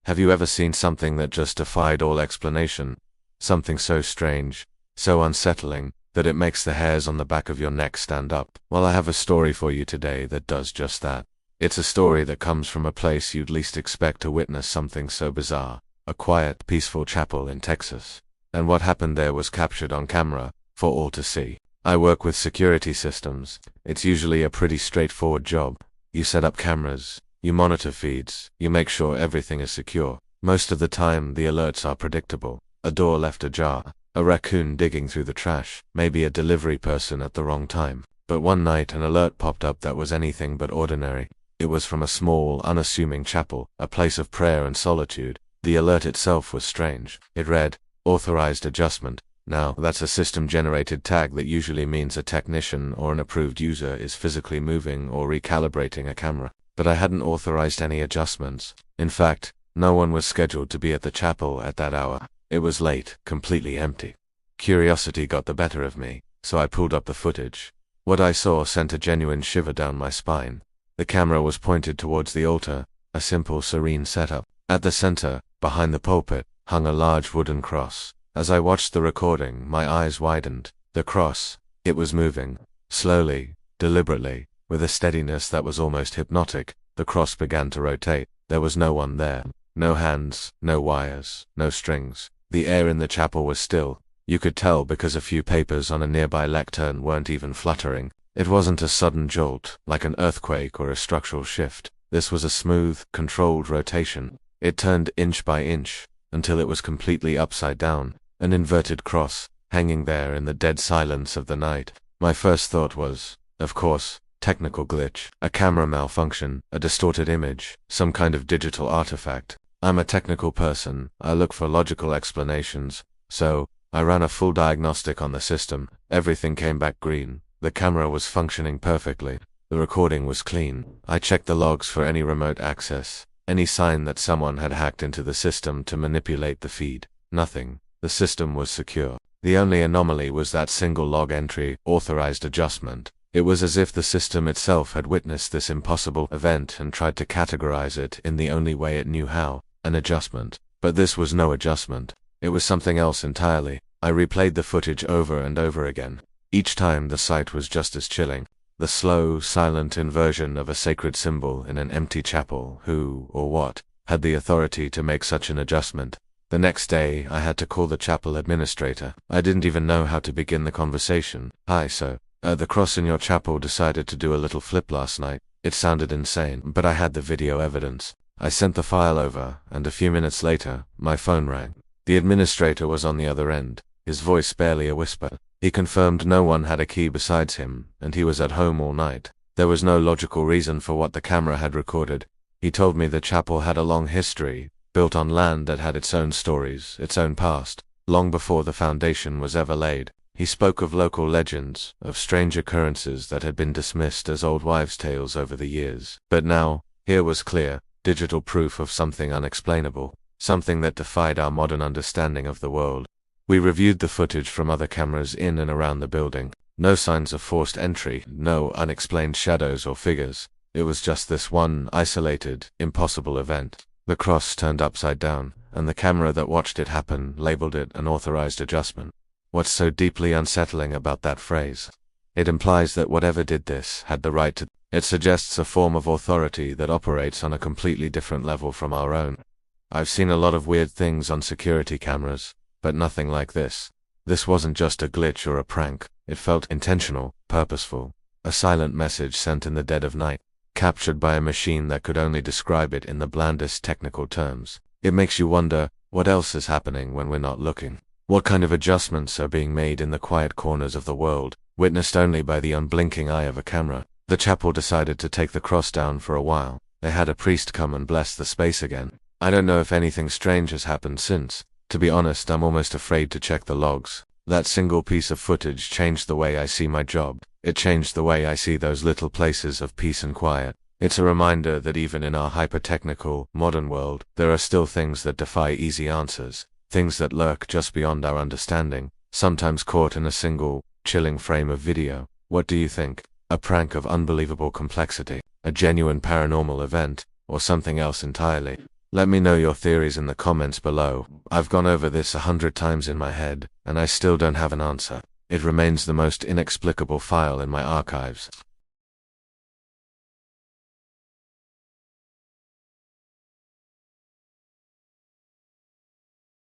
Have you ever seen something that just defied all explanation? Something so strange, so unsettling, that it makes the hairs on the back of your neck stand up? Well, I have a story for you today that does just that. It's a story that comes from a place you'd least expect to witness something so bizarre. A quiet, peaceful chapel in Texas. And what happened there was captured on camera, for all to see. I work with security systems. It's usually a pretty straightforward job. You set up cameras, you monitor feeds, you make sure everything is secure. Most of the time, the alerts are predictable. A door left ajar, a raccoon digging through the trash, maybe a delivery person at the wrong time. But one night an alert popped up that was anything but ordinary. It was from a small, unassuming chapel, a place of prayer and solitude. The alert itself was strange. It read, "Authorized adjustment." Now, that's a system-generated tag that usually means a technician or an approved user is physically moving or recalibrating a camera. But I hadn't authorized any adjustments. In fact, no one was scheduled to be at the chapel at that hour. It was late, completely empty. Curiosity got the better of me, so I pulled up the footage. What I saw sent a genuine shiver down my spine. The camera was pointed towards the altar, a simple, serene setup. At the center, behind the pulpit, hung a large wooden cross. As I watched the recording, my eyes widened. The cross, it was moving. Slowly, deliberately, with a steadiness that was almost hypnotic, the cross began to rotate. There was no one there. No hands, no wires, no strings. The air in the chapel was still. You could tell because a few papers on a nearby lectern weren't even fluttering. It wasn't a sudden jolt, like an earthquake or a structural shift. This was a smooth, controlled rotation. It turned inch by inch, until it was completely upside down, an inverted cross, hanging there in the dead silence of the night. My first thought was, of course, technical glitch, a camera malfunction, a distorted image, some kind of digital artifact. I'm a technical person, I look for logical explanations, so I ran a full diagnostic on the system. Everything came back green. The camera was functioning perfectly. The recording was clean. I checked the logs for any remote access, any sign that someone had hacked into the system to manipulate the feed. Nothing. The system was secure. The only anomaly was that single log entry, authorized adjustment. It was as if the system itself had witnessed this impossible event and tried to categorize it in the only way it knew how, an adjustment. But this was no adjustment. It was something else entirely. I replayed the footage over and over again. Each time the sight was just as chilling. The slow, silent inversion of a sacred symbol in an empty chapel. Who, or what, had the authority to make such an adjustment? The next day, I had to call the chapel administrator. I didn't even know how to begin the conversation. "Hi, sir. The cross in your chapel decided to do a little flip last night." It sounded insane, but I had the video evidence. I sent the file over, and a few minutes later, my phone rang. The administrator was on the other end, his voice barely a whisper. He confirmed no one had a key besides him, and he was at home all night. There was no logical reason for what the camera had recorded. He told me the chapel had a long history, built on land that had its own stories, its own past, long before the foundation was ever laid. He spoke of local legends, of strange occurrences that had been dismissed as old wives' tales over the years. But now, here was clear, digital proof of something unexplainable, something that defied our modern understanding of the world. We reviewed the footage from other cameras in and around the building. No signs of forced entry, no unexplained shadows or figures. It was just this one isolated, impossible event. The cross turned upside down, and the camera that watched it happen labeled it an authorized adjustment. What's so deeply unsettling about that phrase? It implies that whatever did this had the right to. It suggests a form of authority that operates on a completely different level from our own. I've seen a lot of weird things on security cameras, but nothing like this. This wasn't just a glitch or a prank. It felt intentional, purposeful. A silent message sent in the dead of night, captured by a machine that could only describe it in the blandest technical terms. It makes you wonder, what else is happening when we're not looking? What kind of adjustments are being made in the quiet corners of the world, witnessed only by the unblinking eye of a camera? The chapel decided to take the cross down for a while. They had a priest come and bless the space again. I don't know if anything strange has happened since. To be honest, I'm almost afraid to check the logs. That single piece of footage changed the way I see my job. It changed the way I see those little places of peace and quiet. It's a reminder that even in our hyper-technical, modern world, there are still things that defy easy answers. Things that lurk just beyond our understanding, sometimes caught in a single, chilling frame of video. What do you think? A prank of unbelievable complexity? A genuine paranormal event? Or something else entirely? Let me know your theories in the comments below. I've gone over this 100 times in my head, and I still don't have an answer. It remains the most inexplicable file in my archives.